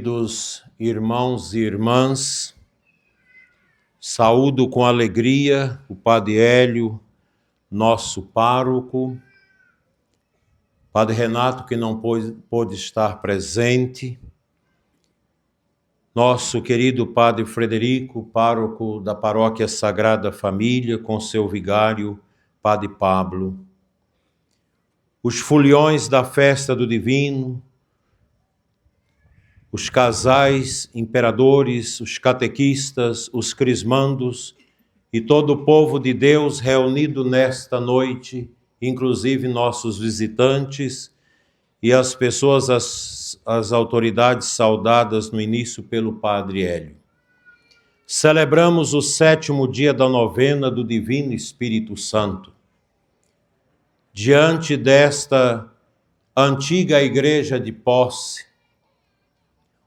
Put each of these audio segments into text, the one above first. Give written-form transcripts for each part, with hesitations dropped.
Queridos irmãos e irmãs, saúdo com alegria o Padre Hélio, nosso pároco, Padre Renato, que não pôde estar presente, nosso querido Padre Frederico, pároco da Paróquia Sagrada Família, com seu vigário, Padre Pablo, os foliões da Festa do Divino, os casais imperadores, os catequistas, os crismandos e todo o povo de Deus reunido nesta noite, inclusive nossos visitantes e as pessoas, as autoridades saudadas no início pelo Padre Hélio. Celebramos o 7º dia da novena do Divino Espírito Santo. Diante desta antiga igreja de posse,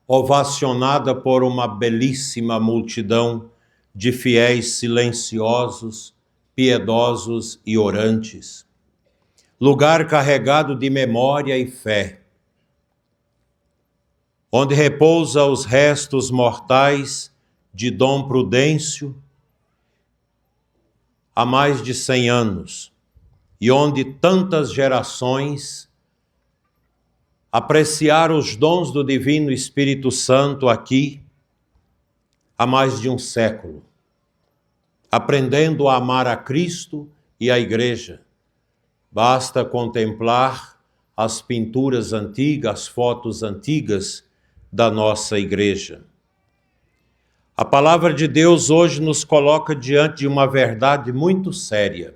ovacionada por uma belíssima multidão de fiéis silenciosos, piedosos e orantes. Lugar carregado de memória e fé, onde repousa os restos mortais de Dom Prudêncio há mais de 100 anos, e onde tantas gerações apreciaram os dons do Divino Espírito Santo aqui há mais de um século, aprendendo a amar a Cristo e a Igreja. Basta contemplar as pinturas antigas, as fotos antigas da nossa Igreja. A palavra de Deus hoje nos coloca diante de uma verdade muito séria.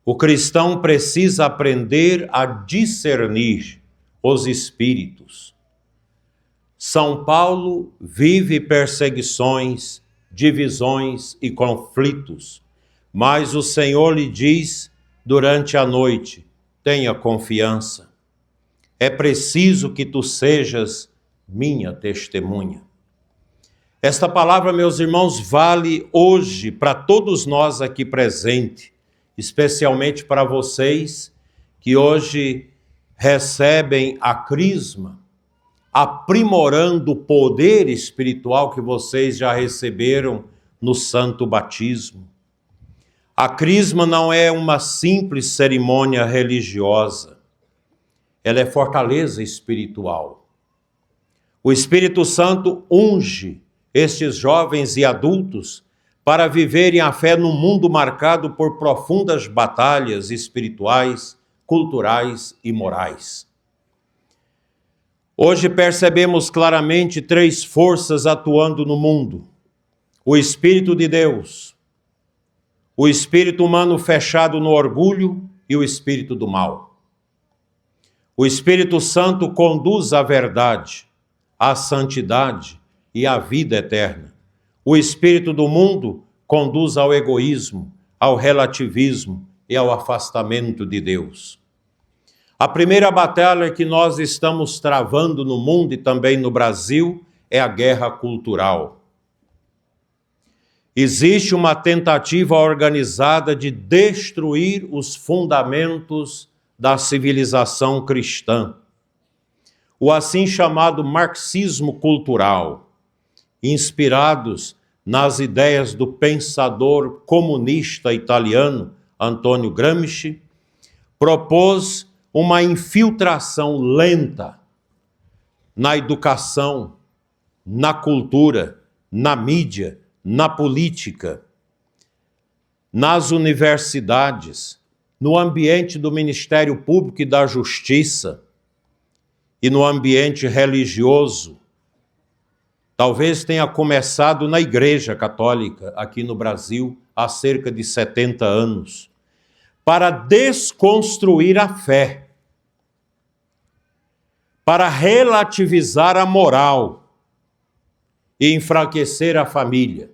O cristão precisa aprender a discernir os espíritos. São Paulo vive perseguições, divisões e conflitos, mas o Senhor lhe diz durante a noite: tenha confiança. É preciso que tu sejas minha testemunha. Esta palavra, meus irmãos, vale hoje para todos nós aqui presentes, especialmente para vocês que hoje recebem a crisma, aprimorando o poder espiritual que vocês já receberam no santo batismo. A crisma não é uma simples cerimônia religiosa, ela é fortaleza espiritual. O Espírito Santo unge estes jovens e adultos para viverem a fé num mundo marcado por profundas batalhas espirituais, culturais e morais. Hoje percebemos claramente 3 forças atuando no mundo: o Espírito de Deus, o espírito humano fechado no orgulho e o espírito do mal. O Espírito Santo conduz à verdade, à santidade e à vida eterna. O espírito do mundo conduz ao egoísmo, ao relativismo e ao afastamento de Deus. A primeira batalha que nós estamos travando no mundo e também no Brasil é a guerra cultural. Existe uma tentativa organizada de destruir os fundamentos da civilização cristã. O assim chamado marxismo cultural, inspirados nas ideias do pensador comunista italiano Antonio Gramsci, propôs uma infiltração lenta na educação, na cultura, na mídia, na política, nas universidades, no ambiente do Ministério Público e da Justiça e no ambiente religioso. Talvez tenha começado na Igreja Católica, aqui no Brasil, há cerca de 70 anos, para desconstruir a fé, para relativizar a moral e enfraquecer a família.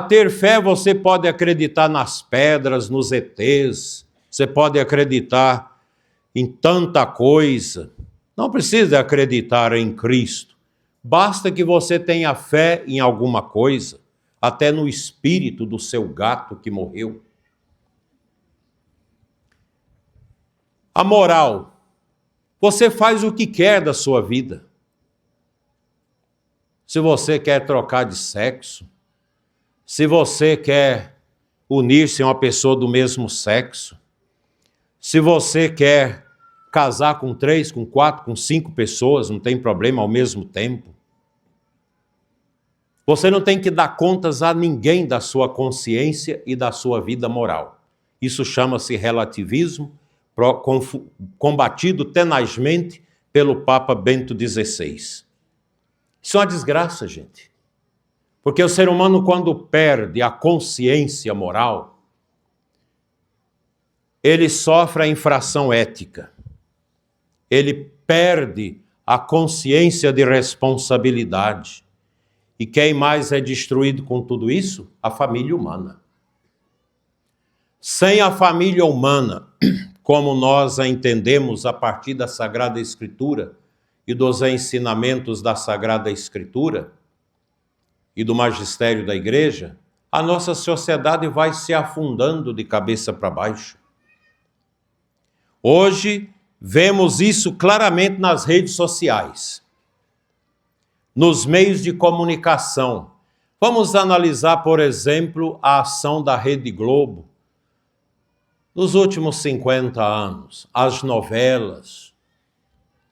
Ter fé, você pode acreditar nas pedras, nos ETs, você pode acreditar em tanta coisa. Não precisa acreditar em Cristo. Basta que você tenha fé em alguma coisa, até no espírito do seu gato que morreu. A moral. Você faz o que quer da sua vida. se você quer trocar de sexo, se você quer unir-se a uma pessoa do mesmo sexo, se você quer casar com 3, com 4, com 5 pessoas, não tem problema ao mesmo tempo. Você não tem que dar contas a ninguém da sua consciência e da sua vida moral. Isso chama-se relativismo, combatido tenazmente pelo Papa Bento XVI. Isso é uma desgraça, gente. Porque o ser humano, quando perde a consciência moral, ele sofre a infração ética. Ele perde a consciência de responsabilidade. E quem mais é destruído com tudo isso? A família humana. Sem a família humana, como nós a entendemos a partir da Sagrada Escritura e dos ensinamentos da Sagrada Escritura e do magistério da Igreja, a nossa sociedade vai se afundando de cabeça para baixo. Hoje, vemos isso claramente nas redes sociais, nos meios de comunicação. Vamos analisar, por exemplo, a ação da Rede Globo nos últimos 50 anos, as novelas,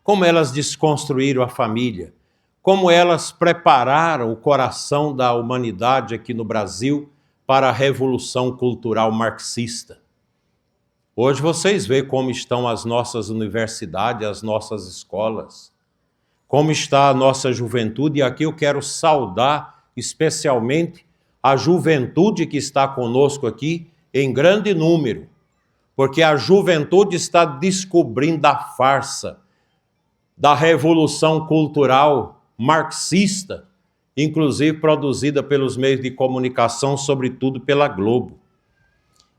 como elas desconstruíram a família, como elas prepararam o coração da humanidade aqui no Brasil para a revolução cultural marxista. Hoje vocês veem como estão as nossas universidades, as nossas escolas, como está a nossa juventude, e aqui eu quero saudar especialmente a juventude que está conosco aqui em grande número, porque a juventude está descobrindo a farsa da revolução cultural marxista, inclusive produzida pelos meios de comunicação, sobretudo pela Globo.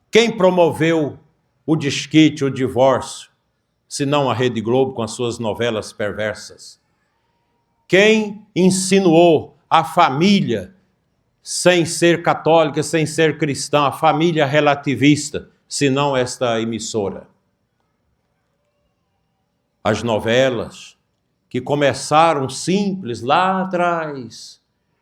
Quem promoveu o desquite, o divórcio, se não a Rede Globo com as suas novelas perversas? Quem insinuou a família sem ser católica, sem ser cristã, a família relativista, se não esta emissora? As novelas que começaram simples lá atrás,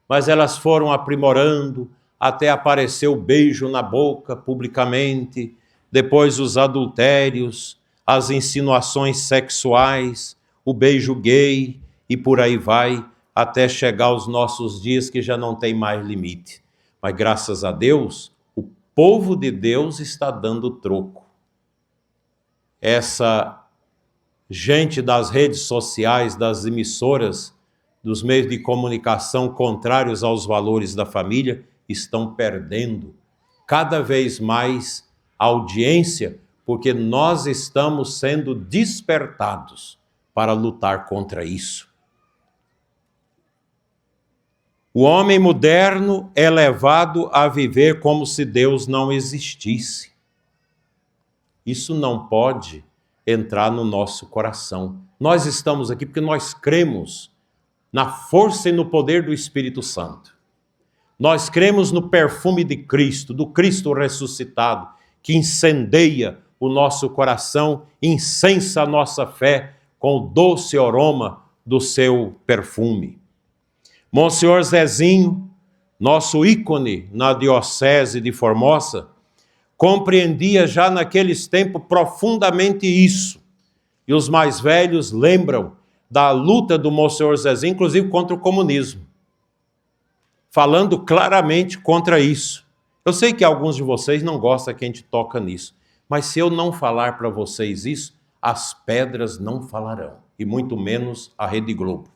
mas elas foram aprimorando até aparecer o beijo na boca publicamente, depois os adultérios, as insinuações sexuais, o beijo gay, e por aí vai, até chegar aos nossos dias que já não tem mais limite. Mas graças a Deus, o povo de Deus está dando troco. Essa gente das redes sociais, das emissoras, dos meios de comunicação contrários aos valores da família, estão perdendo cada vez mais audiência, porque nós estamos sendo despertados para lutar contra isso. O homem moderno é levado a viver como se Deus não existisse. Isso não pode entrar no nosso coração. Nós estamos aqui porque nós cremos na força e no poder do Espírito Santo. Nós cremos no perfume de Cristo, do Cristo ressuscitado, que incendeia o nosso coração, incensa a nossa fé com o doce aroma do seu perfume. Monsenhor Zezinho, nosso ícone na diocese de Formosa, compreendia já naqueles tempos profundamente isso. E os mais velhos lembram da luta do Monsenhor Zezinho, inclusive contra o comunismo, falando claramente contra isso. Eu sei que alguns de vocês não gostam que a gente toca nisso, mas se eu não falar para vocês isso, as pedras não falarão, e muito menos a Rede Globo.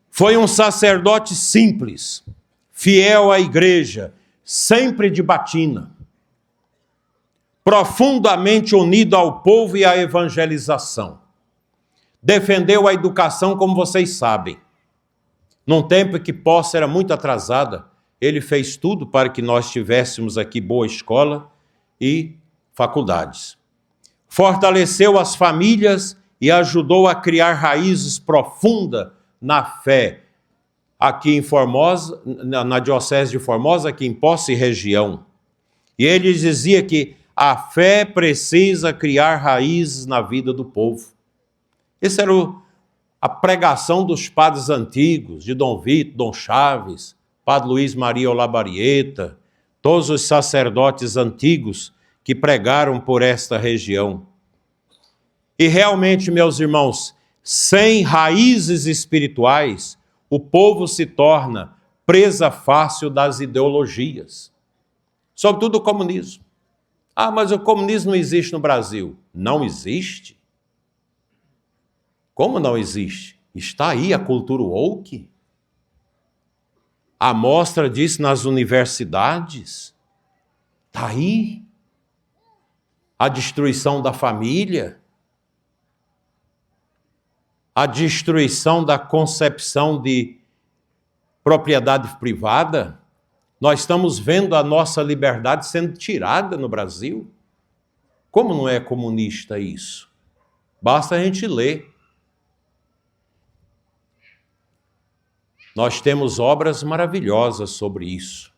Foi um sacerdote simples, fiel à igreja, sempre de batina, profundamente unido ao povo e à evangelização. Defendeu a educação, como vocês sabem. Num tempo em que posse era muito atrasada, ele fez tudo para que nós tivéssemos aqui boa escola e faculdades. Fortaleceu as famílias e ajudou a criar raízes profundas na fé, aqui em Formosa, na diocese de Formosa, aqui em Posse e região. E ele dizia que a fé precisa criar raízes na vida do povo. Essa era a pregação dos padres antigos, de Dom Vito, Dom Chaves, Padre Luiz Maria Olabarieta, todos os sacerdotes antigos que pregaram por esta região. E realmente, meus irmãos, sem raízes espirituais, o povo se torna presa fácil das ideologias, sobretudo o comunismo. Ah, mas o comunismo não existe no Brasil. Não existe? Como não existe? Está aí a cultura woke. A mostra disso nas universidades. Está aí. A destruição da família. A destruição da concepção de propriedade privada. Nós estamos vendo a nossa liberdade sendo tirada no Brasil. Como não é comunista isso? Basta a gente ler. Nós temos obras maravilhosas sobre isso.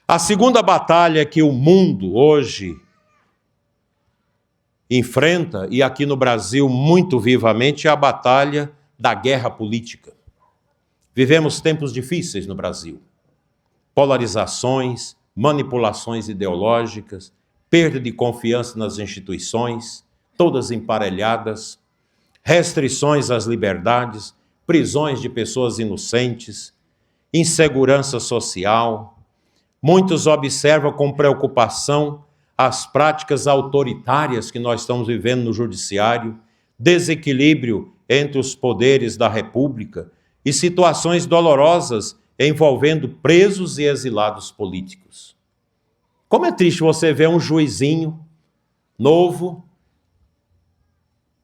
A segunda batalha que o mundo hoje enfrenta, e aqui no Brasil muito vivamente, é a batalha da guerra política. Vivemos tempos difíceis no Brasil. Polarizações, manipulações ideológicas, perda de confiança nas instituições, todas emparelhadas, restrições às liberdades, prisões de pessoas inocentes, insegurança social. Muitos observam com preocupação as práticas autoritárias que nós estamos vivendo no judiciário, desequilíbrio entre os poderes da República e situações dolorosas envolvendo presos e exilados políticos. Como é triste você ver um juizinho novo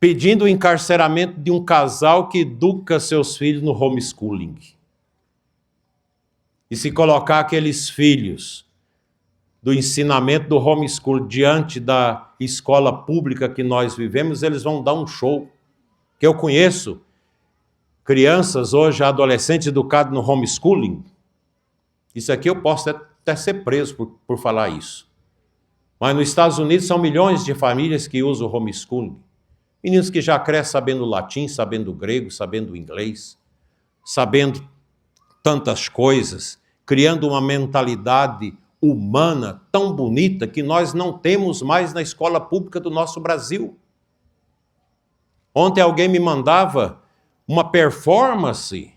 pedindo o encarceramento de um casal que educa seus filhos no homeschooling. E se colocar aqueles filhos do ensinamento do homeschooling diante da escola pública que nós vivemos, eles vão dar um show. Que eu conheço crianças hoje, adolescentes educados no homeschooling. Isso aqui eu posso até ser preso por falar isso. Mas nos Estados Unidos são milhões de famílias que usam o homeschooling. Meninos que já crescem sabendo latim, sabendo grego, sabendo inglês, sabendo tantas coisas, criando uma mentalidade humana tão bonita que nós não temos mais na escola pública do nosso Brasil. Ontem alguém me mandava uma performance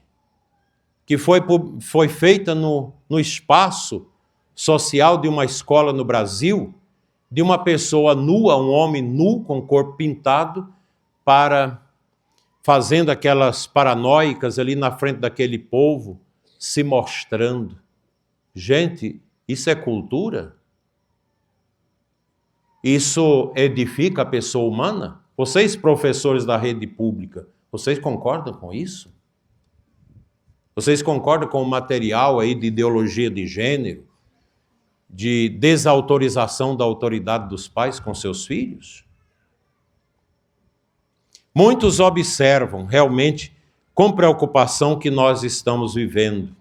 que foi feita no espaço social de uma escola no Brasil, de uma pessoa nua, um homem nu com o corpo pintado, fazendo aquelas paranoicas ali na frente daquele povo, se mostrando. Gente, isso é cultura? Isso edifica a pessoa humana? Vocês, professores da rede pública, vocês concordam com isso? Vocês concordam com o material aí de ideologia de gênero, de desautorização da autoridade dos pais com seus filhos? Muitos observam realmente com preocupação que nós estamos vivendo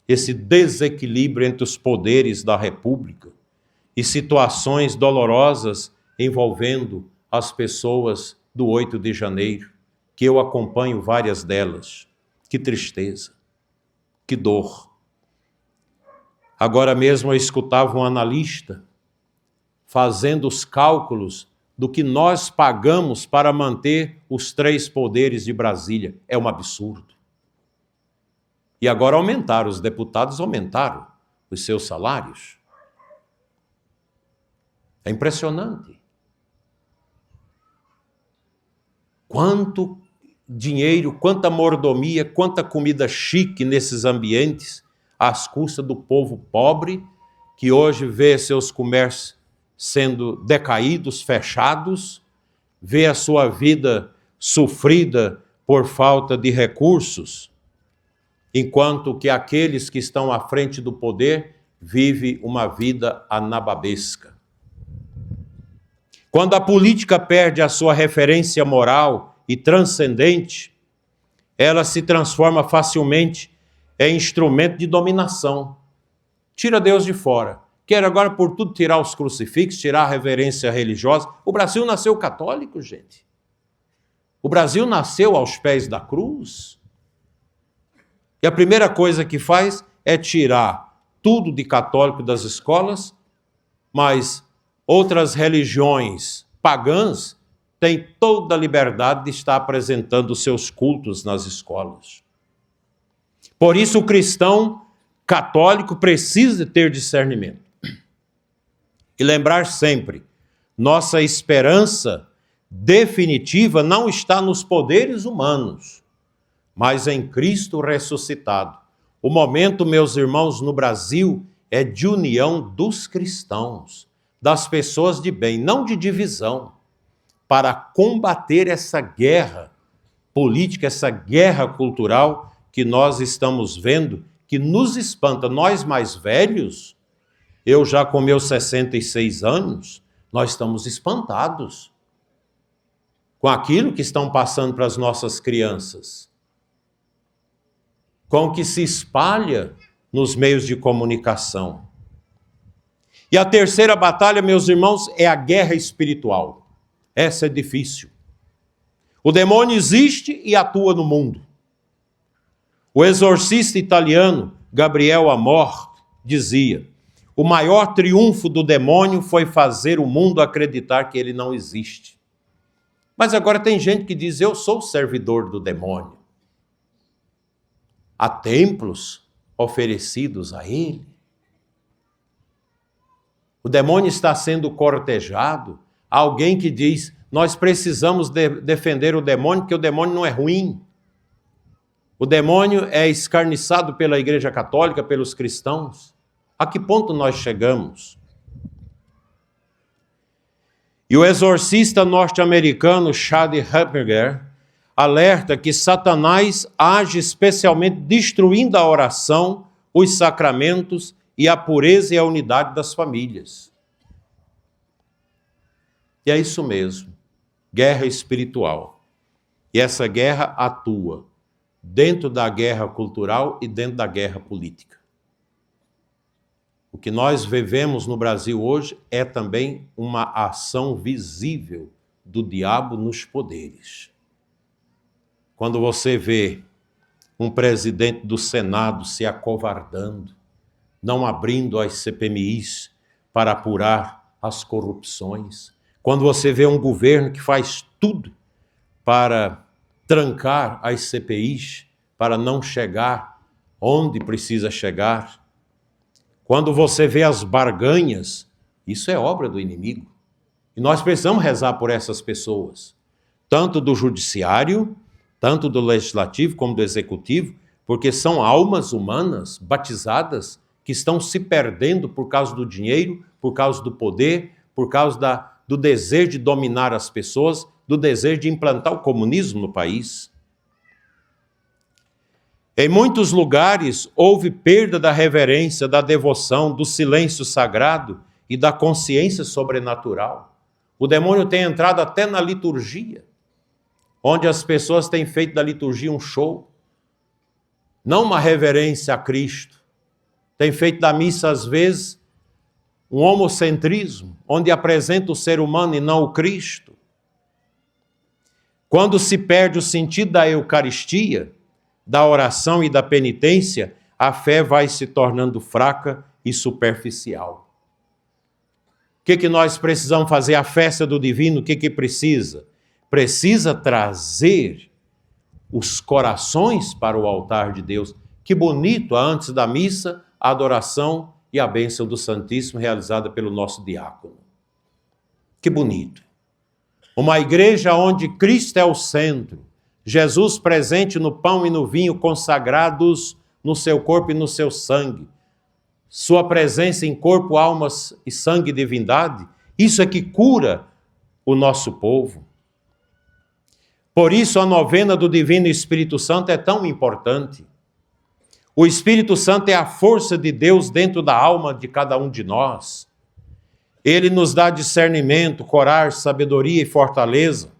esse desequilíbrio entre os poderes da República e situações dolorosas envolvendo as pessoas do 8 de janeiro, que eu acompanho várias delas. Que tristeza, que dor. Agora mesmo eu escutava um analista fazendo os cálculos do que nós pagamos para manter os 3 poderes de Brasília. É um absurdo. E agora aumentaram, os deputados aumentaram os seus salários. É impressionante. Quanto dinheiro, quanta mordomia, quanta comida chique nesses ambientes, às custas do povo pobre, que hoje vê seus comércios sendo decaídos, fechados, vê a sua vida sofrida por falta de recursos, enquanto que aqueles que estão à frente do poder vivem uma vida anababesca. Quando a política perde a sua referência moral e transcendente, ela se transforma facilmente em instrumento de dominação. Tira Deus de fora. Quer agora por tudo tirar os crucifixos, tirar a reverência religiosa. O Brasil nasceu católico, gente. O Brasil nasceu aos pés da cruz. E a primeira coisa que faz é tirar tudo de católico das escolas, mas outras religiões pagãs têm toda a liberdade de estar apresentando seus cultos nas escolas. Por isso o cristão católico precisa ter discernimento. E lembrar sempre, nossa esperança definitiva não está nos poderes humanos, mas em Cristo ressuscitado. O momento, meus irmãos, no Brasil é de união dos cristãos, das pessoas de bem, não de divisão, para combater essa guerra política, essa guerra cultural que nós estamos vendo, que nos espanta. Nós mais velhos, eu já com meus 66 anos, nós estamos espantados com aquilo que estão passando para as nossas crianças, com o que se espalha nos meios de comunicação. E a terceira batalha, meus irmãos, é a guerra espiritual. Essa é difícil. O demônio existe e atua no mundo. O exorcista italiano Gabriel Amor dizia: o maior triunfo do demônio foi fazer o mundo acreditar que ele não existe. Mas agora tem gente que diz: eu sou servidor do demônio. Há templos oferecidos a ele. O demônio está sendo cortejado. Há alguém que diz: nós precisamos defender o demônio, porque o demônio não é ruim. O demônio é escarniçado pela Igreja Católica, pelos cristãos. A que ponto nós chegamos? E o exorcista norte-americano Chad Hepperger alerta que Satanás age especialmente destruindo a oração, os sacramentos e a pureza e a unidade das famílias. E é isso mesmo, guerra espiritual. E essa guerra atua dentro da guerra cultural e dentro da guerra política. O que nós vivemos no Brasil hoje é também uma ação visível do diabo nos poderes. Quando você vê um presidente do Senado se acovardando, não abrindo as CPMIs para apurar as corrupções, quando você vê um governo que faz tudo para trancar as CPIs, para não chegar onde precisa chegar, quando você vê as barganhas, isso é obra do inimigo. E nós precisamos rezar por essas pessoas, tanto do judiciário, tanto do legislativo como do executivo, porque são almas humanas batizadas que estão se perdendo por causa do dinheiro, por causa do poder, por causa do desejo de dominar as pessoas, do desejo de implantar o comunismo no país. Em muitos lugares houve perda da reverência, da devoção, do silêncio sagrado e da consciência sobrenatural. O demônio tem entrado até na liturgia, onde as pessoas têm feito da liturgia um show, não uma reverência a Cristo. Tem feito da missa, às vezes, um homocentrismo, onde apresenta o ser humano e não o Cristo. Quando se perde o sentido da Eucaristia, da oração e da penitência, a fé vai se tornando fraca e superficial. O que nós precisamos fazer? A festa do divino, o que precisa? Precisa trazer os corações para o altar de Deus. Que bonito, antes da missa, a adoração e a bênção do Santíssimo realizada pelo nosso diácono. Que bonito. Uma igreja onde Cristo é o centro, Jesus presente no pão e no vinho consagrados no seu corpo e no seu sangue. Sua presença em corpo, alma e sangue e divindade, isso é que cura o nosso povo. Por isso a novena do Divino Espírito Santo é tão importante. O Espírito Santo é a força de Deus dentro da alma de cada um de nós. Ele nos dá discernimento, coragem, sabedoria e fortaleza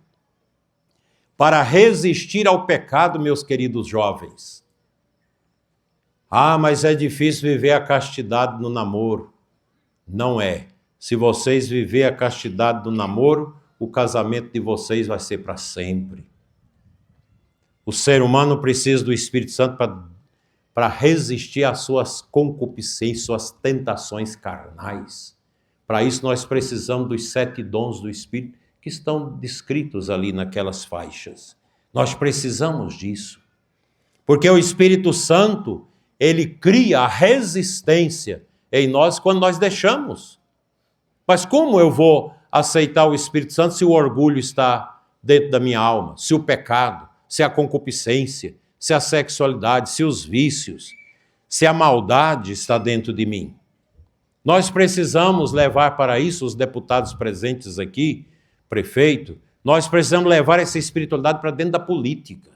para resistir ao pecado, meus queridos jovens. Ah, mas é difícil viver a castidade no namoro. Não é. Se vocês viverem a castidade do namoro, o casamento de vocês vai ser para sempre. O ser humano precisa do Espírito Santo para resistir às suas concupiscências, suas tentações carnais. Para isso nós precisamos dos 7 dons do Espírito que estão descritos ali naquelas faixas. Nós precisamos disso. Porque o Espírito Santo, ele cria a resistência em nós quando nós deixamos. Mas como eu vou aceitar o Espírito Santo se o orgulho está dentro da minha alma, se o pecado, se a concupiscência, se a sexualidade, se os vícios, se a maldade está dentro de mim? Nós precisamos levar para isso, os deputados presentes aqui, prefeito, nós precisamos levar essa espiritualidade para dentro da política.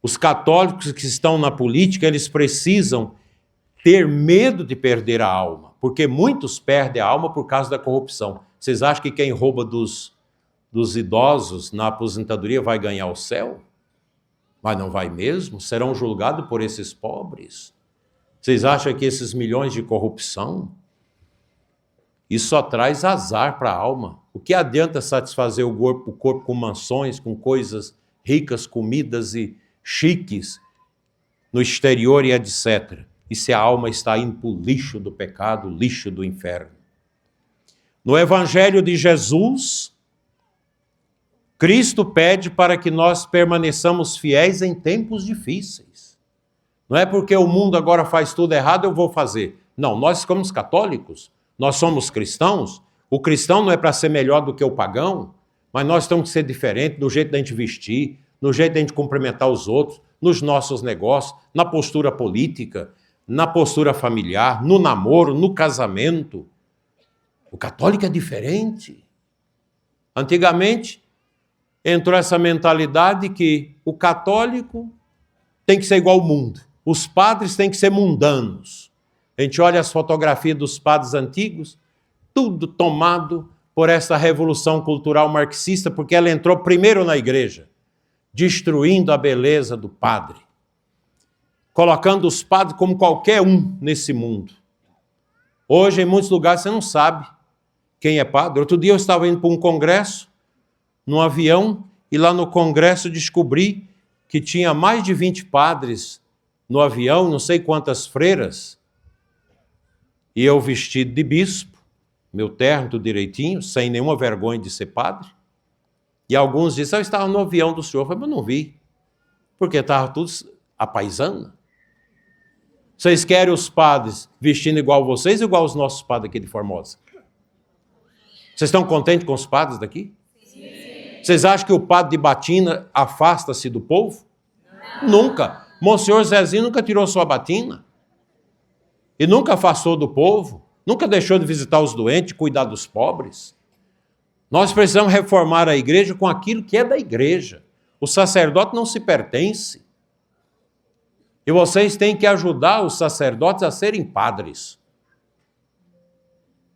Os católicos que estão na política, eles precisam ter medo de perder a alma, porque muitos perdem a alma por causa da corrupção. Vocês acham que quem rouba dos idosos na aposentadoria vai ganhar o céu? Mas não vai mesmo, serão julgados por esses pobres. Vocês acham que esses milhões de corrupção, isso só traz azar para a alma? O que adianta satisfazer o corpo com mansões, com coisas ricas, comidas e chiques no exterior e etc. E se a alma está indo para o lixo do pecado, lixo do inferno? No Evangelho de Jesus, Cristo pede para que nós permaneçamos fiéis em tempos difíceis. Não é porque o mundo agora faz tudo errado, eu vou fazer. Não, nós somos católicos, nós somos cristãos. O cristão não é para ser melhor do que o pagão, mas nós temos que ser diferentes no jeito da gente vestir, no jeito da gente cumprimentar os outros, nos nossos negócios, na postura política, na postura familiar, no namoro, no casamento. O católico é diferente. Antigamente, entrou essa mentalidade que o católico tem que ser igual ao mundo. Os padres têm que ser mundanos. A gente olha as fotografias dos padres antigos, tudo tomado por essa revolução cultural marxista, porque ela entrou primeiro na igreja, destruindo a beleza do padre, colocando os padres como qualquer um nesse mundo. Hoje, em muitos lugares, você não sabe quem é padre. Outro dia eu estava indo para um congresso, num avião, e lá no congresso descobri que tinha mais de 20 padres no avião, não sei quantas freiras, e eu vestido de bispo, meu terno tudo direitinho, sem nenhuma vergonha de ser padre. E alguns disseram, eu estava no avião do senhor. Eu falei, mas não vi, porque estava tudo a paisana. Vocês querem os padres vestindo igual vocês, igual os nossos padres aqui de Formosa? Vocês estão contentes com os padres daqui? Sim. Vocês acham que o padre de batina afasta-se do povo? Não. Nunca. Monsenhor Zezinho nunca tirou sua batina. E nunca afastou do povo. Nunca deixou de visitar os doentes, cuidar dos pobres. Nós precisamos reformar a igreja com aquilo que é da igreja. O sacerdote não se pertence. E vocês têm que ajudar os sacerdotes a serem padres.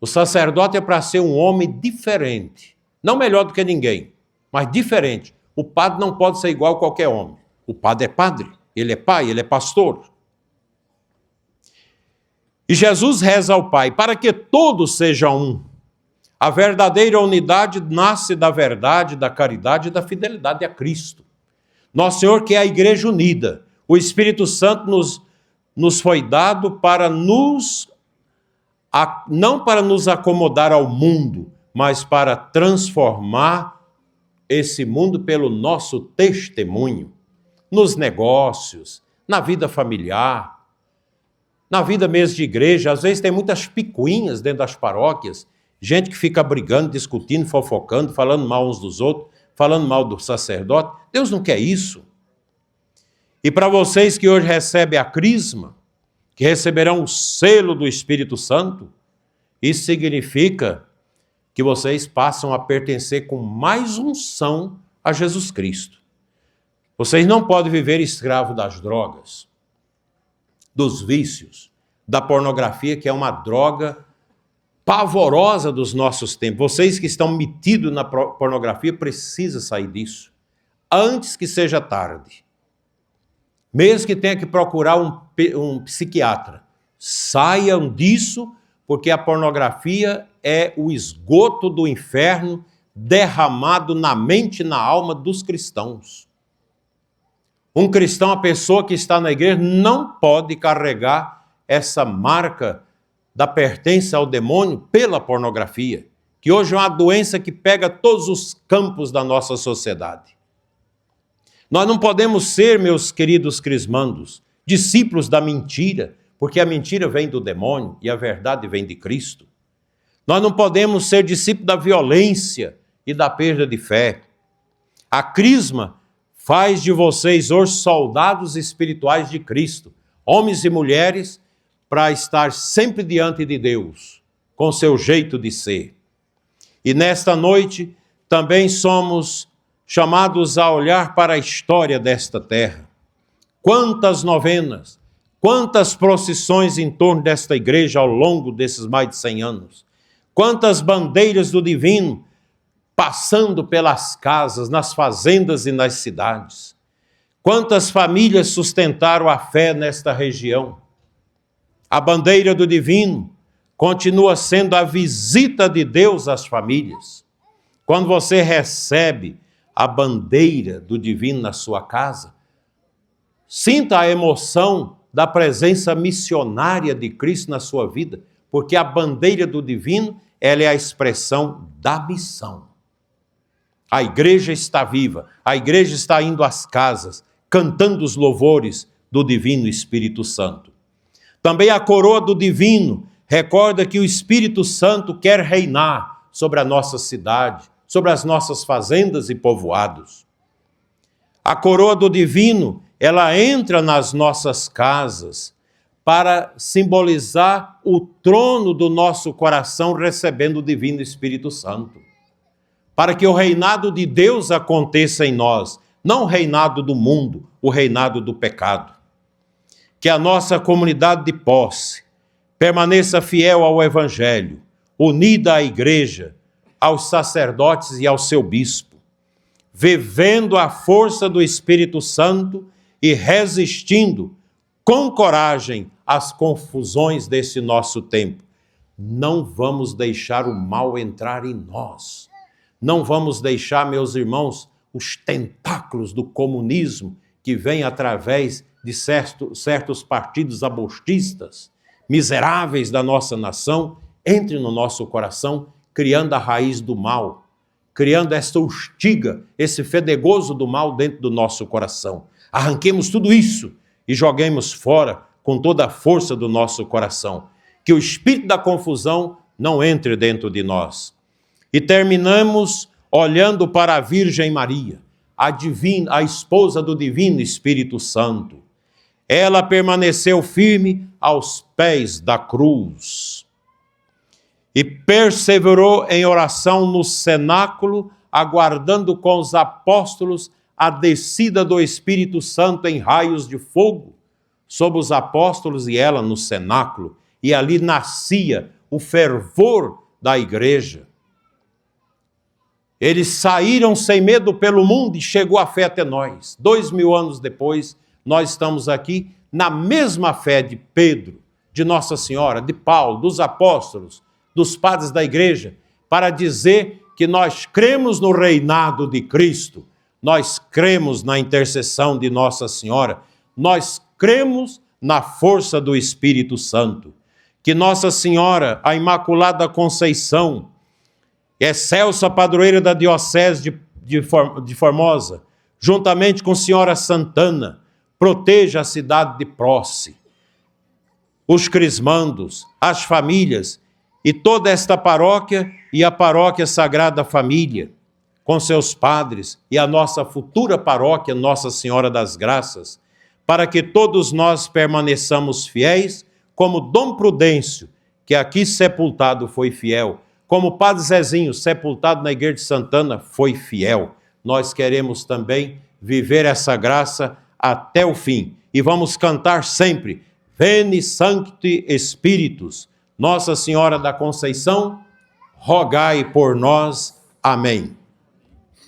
O sacerdote é para ser um homem diferente. Não melhor do que ninguém, mas diferente. O padre não pode ser igual a qualquer homem. O padre é padre, ele é pai, ele é pastor. E Jesus reza ao Pai para que todos sejam um. A verdadeira unidade nasce da verdade, da caridade e da fidelidade a Cristo. Nosso Senhor quer a igreja unida. O Espírito Santo nos foi dado para não para nos acomodar ao mundo, mas para transformar esse mundo pelo nosso testemunho, nos negócios, na vida familiar, na vida mesmo de igreja. Às vezes tem muitas picuinhas dentro das paróquias, gente que fica brigando, discutindo, fofocando, falando mal uns dos outros, falando mal do sacerdote. Deus não quer isso. E para vocês que hoje recebem a crisma, que receberão o selo do Espírito Santo, isso significa que vocês passam a pertencer com mais unção a Jesus Cristo. Vocês não podem viver escravo das drogas, dos vícios, da pornografia, que é uma droga pavorosa dos nossos tempos. Vocês que estão metidos na pornografia precisam sair disso, antes que seja tarde. Mesmo que tenha que procurar um psiquiatra, saiam disso, porque a pornografia é o esgoto do inferno derramado na mente e na alma dos cristãos. Um cristão, a pessoa que está na igreja, não pode carregar essa marca da pertença ao demônio pela pornografia, que hoje é uma doença que pega todos os campos da nossa sociedade. Nós não podemos ser, meus queridos crismandos, discípulos da mentira, porque a mentira vem do demônio e a verdade vem de Cristo. Nós não podemos ser discípulos da violência e da perda de fé. A crisma faz de vocês hoje soldados espirituais de Cristo, homens e mulheres, para estar sempre diante de Deus, com seu jeito de ser. E nesta noite também somos chamados a olhar para a história desta terra. Quantas novenas, quantas procissões em torno desta igreja ao longo desses mais de 100 anos. Quantas bandeiras do divino passando pelas casas, nas fazendas e nas cidades. Quantas famílias sustentaram a fé nesta região. A bandeira do divino continua sendo a visita de Deus às famílias. Quando você recebe a bandeira do divino na sua casa, sinta a emoção da presença missionária de Cristo na sua vida, porque a bandeira do divino, ela é a expressão da missão. A igreja está viva, a igreja está indo às casas, cantando os louvores do divino Espírito Santo. Também a coroa do divino recorda que o Espírito Santo quer reinar sobre a nossa cidade, sobre as nossas fazendas e povoados. A coroa do divino, ela entra nas nossas casas para simbolizar o trono do nosso coração recebendo o divino Espírito Santo. Para que o reinado de Deus aconteça em nós, não o reinado do mundo, o reinado do pecado. Que a nossa comunidade de posse permaneça fiel ao Evangelho, unida à igreja, aos sacerdotes e ao seu bispo, vivendo a força do Espírito Santo e resistindo com coragem às confusões desse nosso tempo. Não vamos deixar o mal entrar em nós. Não vamos deixar, meus irmãos, os tentáculos do comunismo que vem através de certos partidos abortistas, miseráveis da nossa nação, entre no nosso coração, criando a raiz do mal, criando esta urtiga, esse fedegoso do mal dentro do nosso coração. Arranquemos tudo isso e joguemos fora com toda a força do nosso coração. Que o espírito da confusão não entre dentro de nós. E terminamos olhando para a Virgem Maria, a esposa do divino Espírito Santo. Ela permaneceu firme aos pés da cruz e perseverou em oração no cenáculo, aguardando com os apóstolos a descida do Espírito Santo em raios de fogo sobre os apóstolos e ela no cenáculo, e ali nascia o fervor da igreja. Eles saíram sem medo pelo mundo e chegou a fé até nós. 2000 anos depois, nós estamos aqui na mesma fé de Pedro, de Nossa Senhora, de Paulo, dos apóstolos, dos padres da igreja, para dizer que nós cremos no reinado de Cristo, nós cremos na intercessão de Nossa Senhora, nós cremos na força do Espírito Santo. Que Nossa Senhora, a Imaculada Conceição, excelsa padroeira da Diocese de Formosa, juntamente com Senhora Santana, proteja a cidade de Posse, os crismandos, as famílias e toda esta paróquia e a paróquia Sagrada Família, com seus padres e a nossa futura paróquia Nossa Senhora das Graças, para que todos nós permaneçamos fiéis, como Dom Prudêncio, que aqui sepultado foi fiel, como o Padre Zezinho, sepultado na Igreja de Santana, foi fiel. Nós queremos também viver essa graça até o fim. E vamos cantar sempre, Veni Sancti Spiritus, Nossa Senhora da Conceição, rogai por nós. Amém.